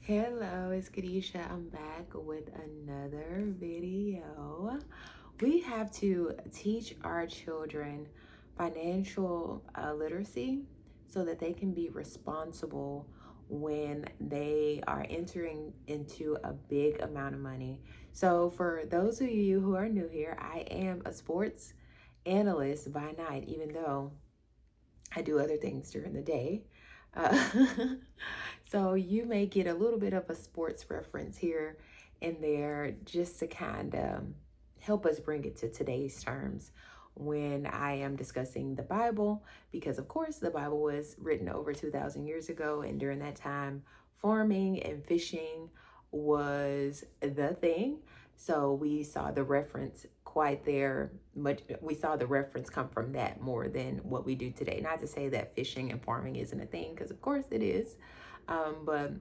Hello, it's Kadesha. I'm back with another video. We have to teach our children financial literacy so that they can be responsible when they are entering into a big amount of money. So, for those of you who are new here, I am a sports analyst by night, even though I do other things during the day. Uh, so you may get a little bit of a sports reference here and there just to kind of help us bring it to today's terms when I am discussing the Bible, because of course the Bible was written over 2,000 years ago, and during that time, farming and fishing was the thing. So we saw the reference quite there. Much we saw the reference come from that more than what we do today. Not to say that fishing and farming isn't a thing, because of course it is, but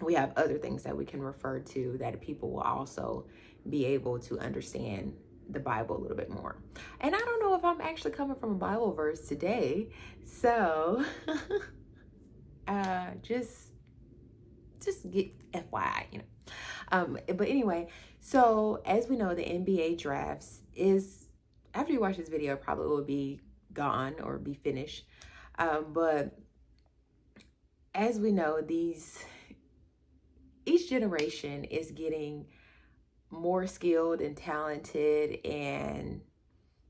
we have other things that we can refer to that people will also be able to understand the Bible a little bit more. And I don't know if I'm actually coming from a Bible verse today, so just get FYI. But anyway, so as we know, the NBA drafts is, after you watch this video, it probably will be gone or be finished. But as we know, each generation is getting more skilled and talented, and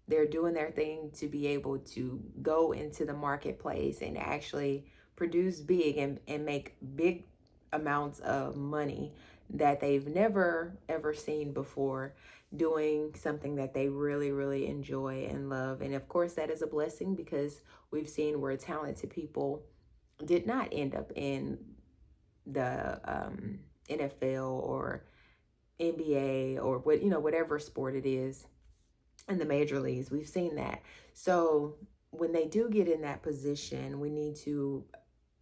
they're doing their thing to be able to go into the marketplace and actually produce big and make big amounts of money that they've never ever seen before, doing something that they really really enjoy and love. And of course that is a blessing, because we've seen where talented people did not end up in the NFL or NBA or whatever sport it is, in the major leagues. We've seen that. So when they do get in that position, we need to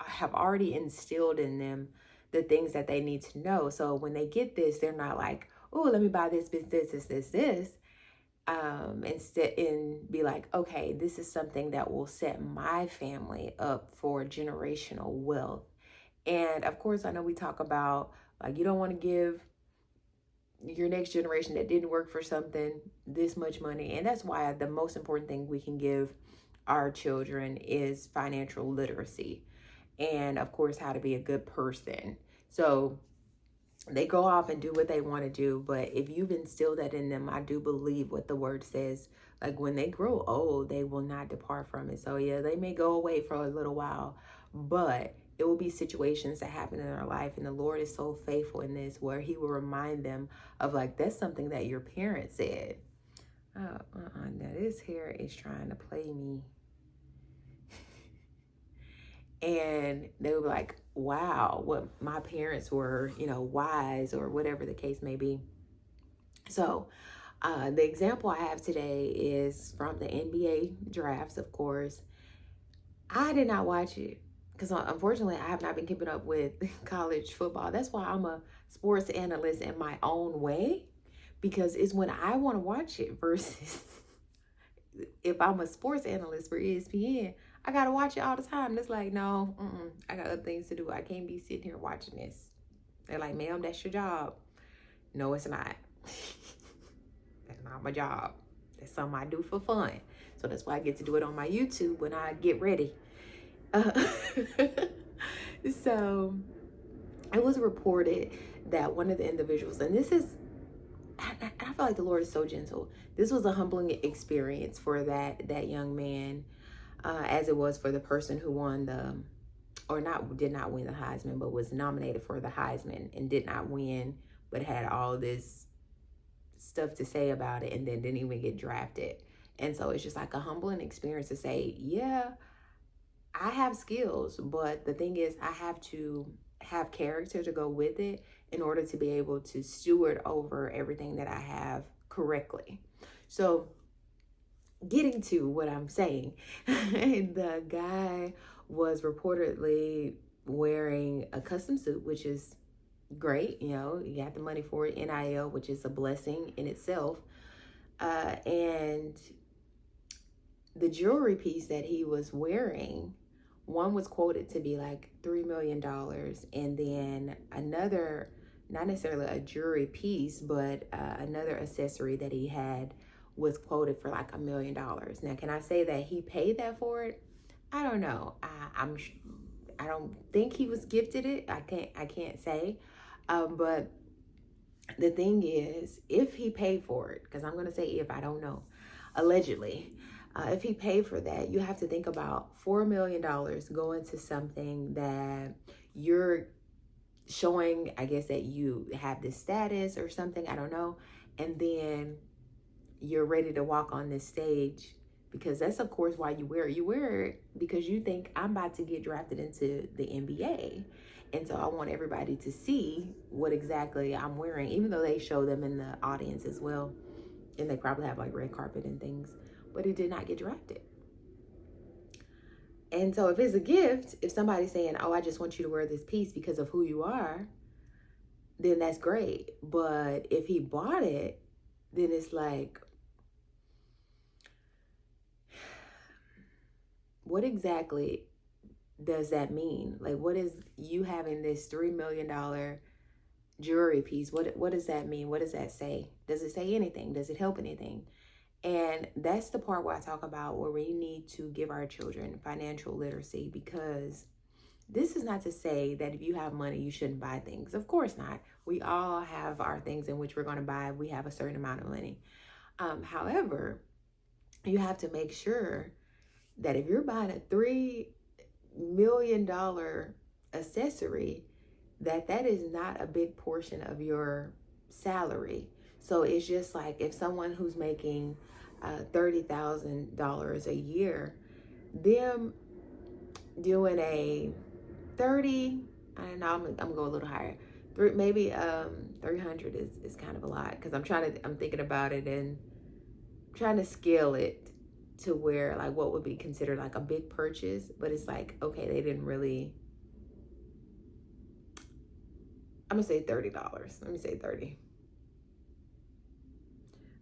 have already instilled in them the things that they need to know. So when they get this, they're not like, oh, let me buy this, this. Instead, and be like, okay, this is something that will set my family up for generational wealth. And of course, I know we talk about, like, you don't want to give your next generation that didn't work for something this much money. And that's why the most important thing we can give our children is financial literacy, and of course how to be a good person. So they go off and do what they want to do, but if you've instilled that in them, I do believe what the word says, like when they grow old, they will not depart from it. So yeah, they may go away for a little while, but it will be situations that happen in their life, and the Lord is so faithful in this, where he will remind them of, like, that's something that your parents said. Now this hair is trying to play me. And they were like, wow, what my parents were, wise, or whatever the case may be. So the example I have today is from the NBA drafts, of course. I did not watch it because unfortunately I have not been keeping up with college football. That's why I'm a sports analyst in my own way, because it's when I want to watch it versus if I'm a sports analyst for ESPN, I gotta watch it all the time. It's like, no, I got other things to do. I can't be sitting here watching this. They're like, ma'am, that's your job. No, it's not. That's not my job. That's something I do for fun. So that's why I get to do it on my YouTube when I get ready. So it was reported that one of the individuals, and this is, I feel like the Lord is so gentle. This was a humbling experience for that young man, as it was for the person who won did not win the Heisman, but was nominated for the Heisman and did not win, but had all this stuff to say about it, and then didn't even get drafted. And so it's just like a humbling experience to say, yeah, I have skills, but the thing is, I have to have character to go with it in order to be able to steward over everything that I have correctly. So getting to what I'm saying, the guy was reportedly wearing a custom suit, which is great. You got the money for it, NIL, which is a blessing in itself. And the jewelry piece that he was wearing one was quoted to be like $3 million, and then another, not necessarily a jewelry piece, but another accessory that he had was quoted for like $1 million. Now, can I say that he paid that for it? I don't know. I don't think he was gifted it. I can't say. But the thing is, if he paid for it, because I'm going to say if, I don't know, allegedly, if he paid for that, you have to think about $4 million going to something that you're showing, I guess, that you have this status or something, I don't know. And then you're ready to walk on this stage, because that's of course why you wear it. You wear it because you think, I'm about to get drafted into the NBA. And so I want everybody to see what exactly I'm wearing, even though they show them in the audience as well. And they probably have like red carpet and things, but he did not get drafted. And so if it's a gift, if somebody's saying, oh, I just want you to wear this piece because of who you are, then that's great. But if he bought it, then it's like, what exactly does that mean? Like, what is you having this $3 million jewelry piece? What does that mean? What does that say? Does it say anything? Does it help anything? And that's the part where I talk about where we need to give our children financial literacy, because this is not to say that if you have money, you shouldn't buy things. Of course not. We all have our things in which we're going to buy. We have a certain amount of money. However, you have to make sure that if you're buying a $3 million accessory, that is not a big portion of your salary. So it's just like if someone who's making $30,000 a year, them doing a 30, I don't know, I'm gonna go a little higher. Maybe 300 is kind of a lot, because I'm thinking about it and trying to scale it to where like what would be considered like a big purchase, but it's like, okay, they didn't really, I'm gonna say $30. Let me say 30.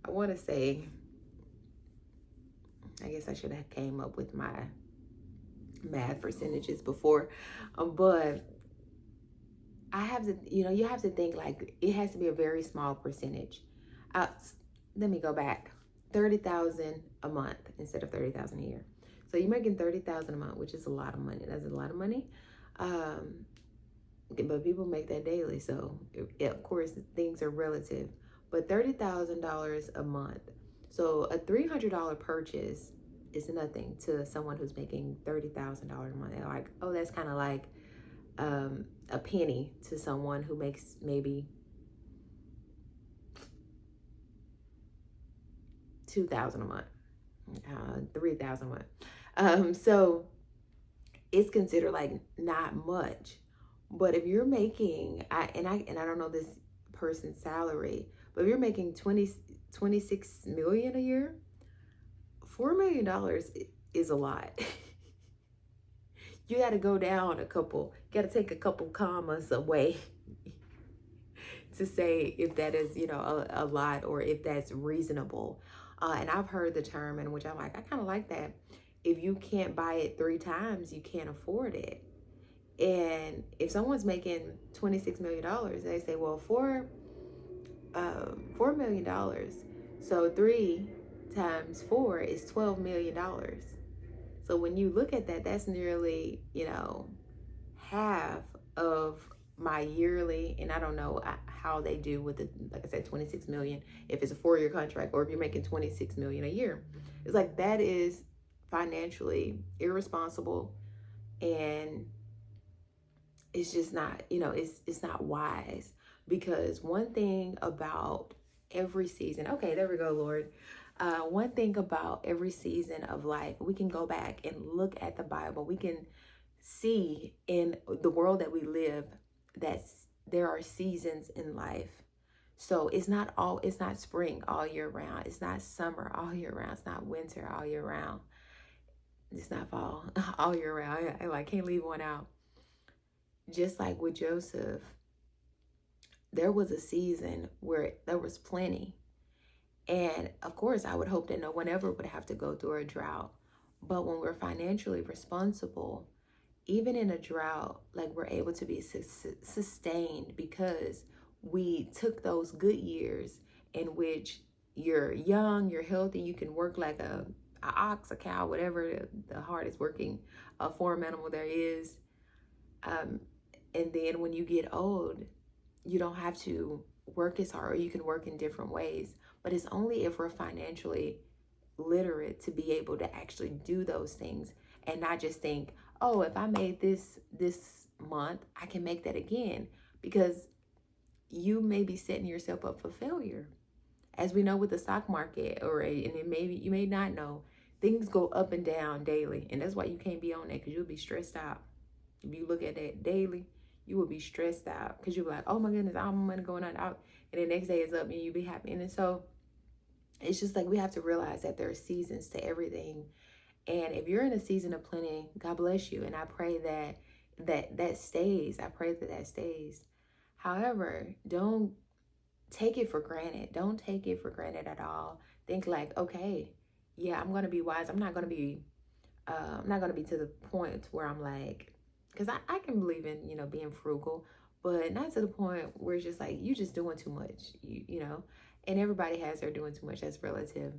I want to say, I guess I should have came up with my math percentages before, but I have to, you have to think like it has to be a very small percentage. Let me go back. 30,000 a month instead of 30,000 a year. So you're making 30,000 a month, which is a lot of money. That's a lot of money. But people make that daily. So of course things are relative, but $30,000 a month. So a $300 purchase is nothing to someone who's making $30,000 a month. They're like, oh, that's kind of like a penny to someone who makes maybe $2,000 a month, $3,000 a month. So it's considered like not much. But if you're making, I don't know this person's salary, but if you're making 26 million a year, $4 million is a lot. You got to go down got to take a couple commas away to say if that is, a lot, or if that's reasonable. And I've heard the term in which I'm like, I kind of like that. If you can't buy it 3 times, you can't afford it. And if someone's making $26 million, they say, well, $4 million. So 3 times 4 is $12 million. So when you look at that, that's nearly, half of my yearly, and I don't know how they do with the, like I said, 26 million, if it's a 4-year contract, or if you're making 26 million a year. It's like, that is financially irresponsible, and it's just not, it's not wise. Because one thing about every season, okay, there we go, Lord. One thing about every season of life, we can go back and look at the Bible. We can see in the world that we live that there are seasons in life. So it's not spring all year round. It's not summer all year round. It's not winter all year round. It's not fall all year round. I can't leave one out. Just like with Joseph, there was a season where there was plenty. And of course, I would hope that no one ever would have to go through a drought. But when we're financially responsible, even in a drought, like we're able to be sustained because we took those good years in which you're young, you're healthy, you can work like a ox, a cow, whatever the hardest working farm animal there is. Um, and then when you get old, you don't have to work as hard, or you can work in different ways. But it's only if we're financially literate to be able to actually do those things and not just think, oh, if I made this month, I can make that again, because you may be setting yourself up for failure. As we know with the stock market, and it maybe you may not know, things go up and down daily, and that's why you can't be on that, because you'll be stressed out. If you look at that daily, you will be stressed out because you'll be like, oh my goodness, all my money going on out, and the next day is up and you'll be happy. And so it's just like we have to realize that there are seasons to everything. And if you're in a season of plenty, God bless you. And I pray that stays. I pray that stays. However, don't take it for granted. Don't take it for granted at all. Think like, okay, yeah, I'm gonna be wise. I'm not gonna be to the point where I'm like, because I can believe in being frugal, but not to the point where it's just like you just doing too much. And everybody has their doing too much. That's relative,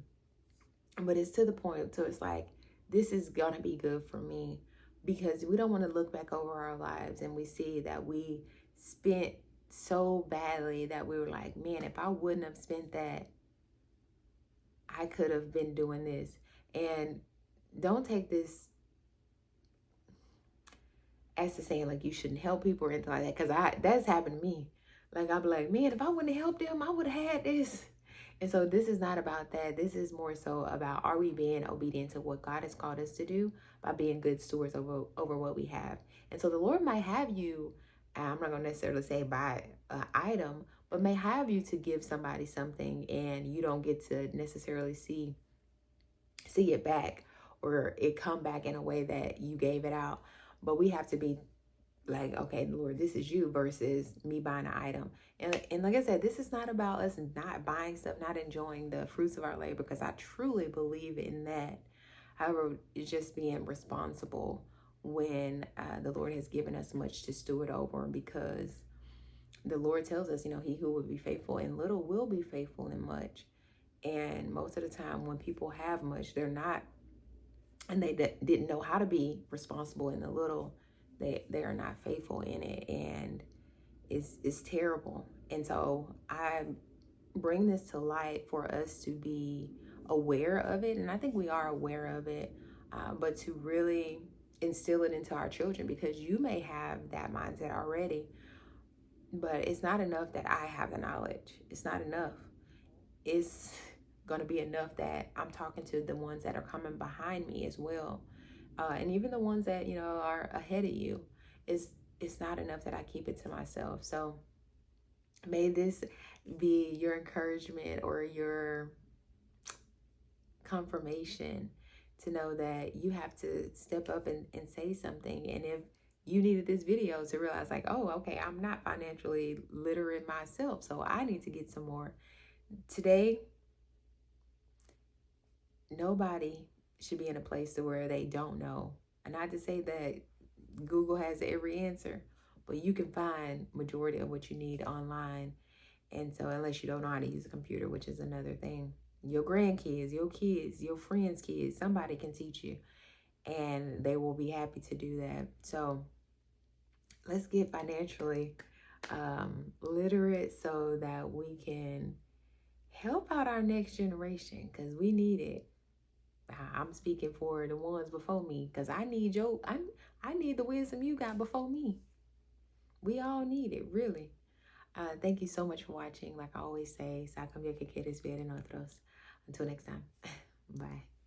but it's to the point so it's like this is gonna be good for me, because we don't want to look back over our lives and we see that we spent so badly that we were like, man, if I wouldn't have spent that, I could have been doing this. And don't take this as to saying like you shouldn't help people or anything like that, because that's happened to me. Like I'll be like, man, if I wouldn't have helped them, I would have had this. And so this is not about that. This is more so about, are we being obedient to what God has called us to do by being good stewards over what we have. And so the Lord might have you, I'm not going to necessarily say buy an item, but may have you to give somebody something and you don't get to necessarily see it back, or it come back in a way that you gave it out. But we have to be like, okay, Lord, this is you versus me buying an item. And like I said, this is not about us not buying stuff, not enjoying the fruits of our labor, because I truly believe in that. However, it's just being responsible when the Lord has given us much to steward over, because the Lord tells us, he who will be faithful in little will be faithful in much. And most of the time when people have much, they're not, and they didn't know how to be responsible in the little, they are not faithful in it, and it's terrible. And so I bring this to light for us to be aware of it, and I think we are aware of it, but to really instill it into our children, because you may have that mindset already, but it's not enough that I have the knowledge. It's not enough. It's going to be enough that I'm talking to the ones that are coming behind me as well, and even the ones that are ahead of you. It's not enough that I keep it to myself. So may this be your encouragement or your confirmation to know that you have to step up and say something. And if you needed this video to realize like, oh, okay, I'm not financially literate myself, so I need to get some more. Today, nobody should be in a place to where they don't know. And not to say that Google has every answer, but you can find majority of what you need online. And so unless you don't know how to use a computer, which is another thing, your grandkids, your kids, your friends' kids, somebody can teach you, and they will be happy to do that. So let's get financially literate so that we can help out our next generation, because we need it. I'm speaking for the ones before me, because I need I need the wisdom you got before me. We all need it, really. Thank you so much for watching. Like I always say, sa cambiar que quieres ver en otros. Until next time, bye.